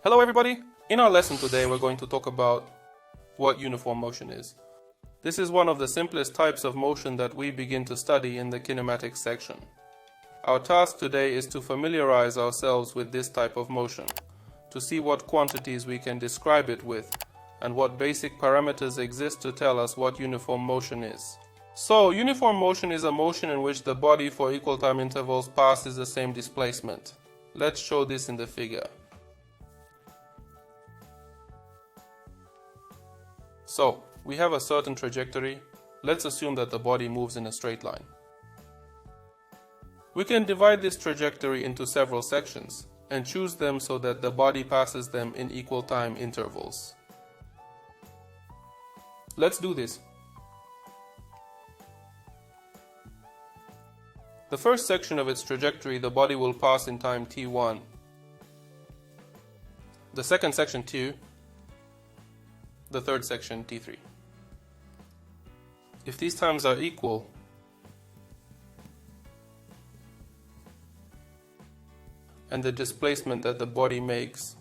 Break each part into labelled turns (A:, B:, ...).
A: Hello everybody! In our lesson today we're going to talk about what uniform motion is. This is one of the simplest types of motion that we begin to study in the kinematics section. Our task today is to familiarize ourselves with this type of motion, to see what quantities we can describe it with, and what basic parameters exist to tell us what uniform motion is. So, uniform motion is a motion in which the body for equal time intervals passes the same displacement. Let's show this in the figure. So, we have a certain trajectory. Let's assume that the body moves in a straight line. We can divide this trajectory into several sections and choose them so that the body passes them in equal time intervals. Let's do this. The first section of its trajectory the body will pass in time t1. The second section t2. The third section t3. If these times are equal, and the displacement that the body makes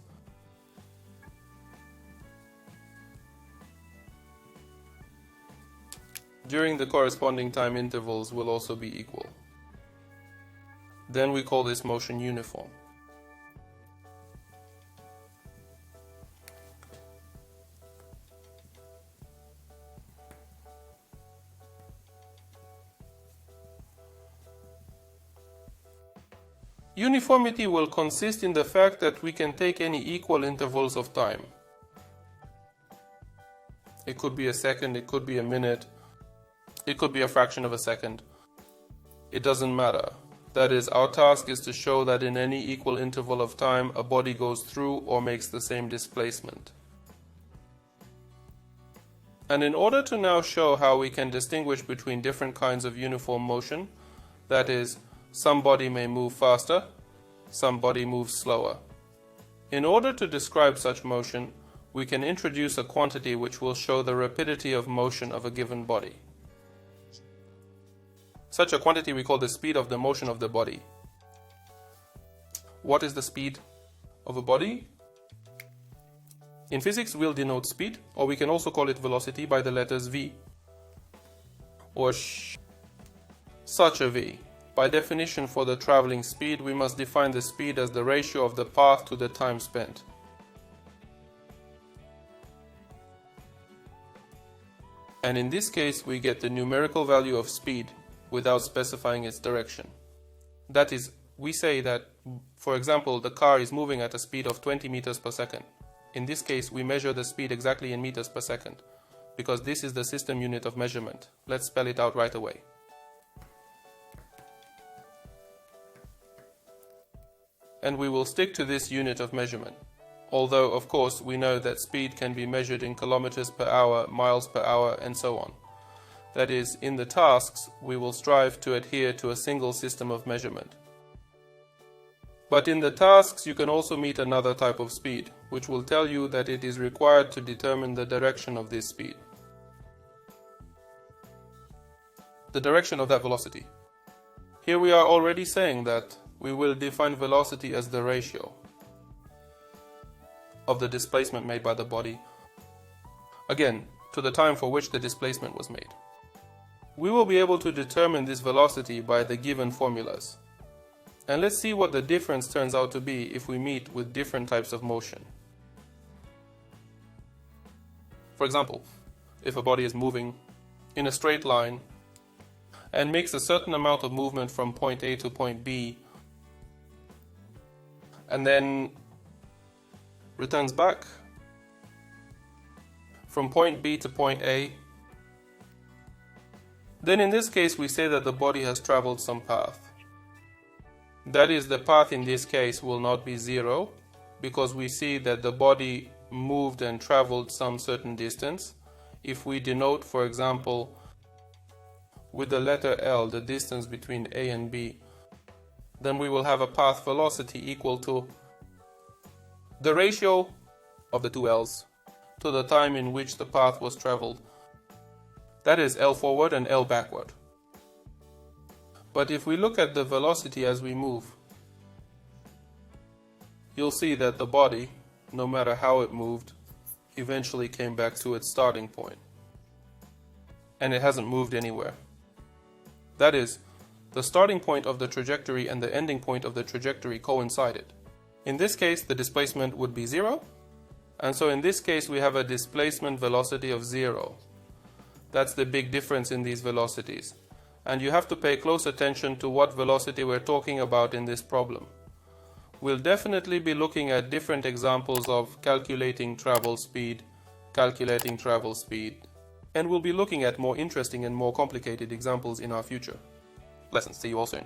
A: during the corresponding time intervals will also be equal, then we call this motion uniform. Uniformity will consist in the fact that we can take any equal intervals of time. It could be a second, it could be a minute, it could be a fraction of a second. It doesn't matter. That is, our task is to show that in any equal interval of time a body goes through or makes the same displacement. And in order to now show how we can distinguish between different kinds of uniform motion, that is, some body may move faster, some body moves slower. In order to describe such motion, we can introduce a quantity which will show the rapidity of motion of a given body. Such a quantity we call the speed of the motion of the body. What is the speed of a body? In physics, we'll denote speed, or we can also call it velocity by the letters v, or such a v. By definition, for the traveling speed, we must define the speed as the ratio of the path to the time spent. And in this case, we get the numerical value of speed without specifying its direction. That is, we say that, for example, the car is moving at a speed of 20 meters per second. In this case, we measure the speed exactly in meters per second, because this is the system unit of measurement. Let's spell it out right away. And we will stick to this unit of measurement. Although, of course, we know that speed can be measured in kilometers per hour, miles per hour, and so on. That is, in the tasks, we will strive to adhere to a single system of measurement. But in the tasks, you can also meet another type of speed, which will tell you that it is required to determine the direction of this speed. The direction of that velocity. Here we are already saying that we will define velocity as the ratio of the displacement made by the body, again, to the time for which the displacement was made. We will be able to determine this velocity by the given formulas. And let's see what the difference turns out to be if we meet with different types of motion. For example, if a body is moving in a straight line and makes a certain amount of movement from point A to point B, and then returns back from point B to point A, then in this case we say that the body has traveled some path. That is, the path in this case will not be zero, because we see that the body moved and traveled some certain distance. If we denote, for example, with the letter L the distance between A and B, then we will have a path velocity equal to the ratio of the two L's to the time in which the path was traveled. That is L forward and L backward. But if we look at the velocity as we move, you'll see that the body no matter how it moved, eventually came back to its starting point. And it hasn't moved anywhere. That is, the starting point of the trajectory and the ending point of the trajectory coincided. In this case, the displacement would be 0, and so in this case we have a displacement velocity of 0. That's the big difference in these velocities. And you have to pay close attention to what velocity we're talking about in this problem. We'll definitely be looking at different examples of calculating travel speed, and we'll be looking at more interesting and more complicated examples in our future lessons. See you all soon.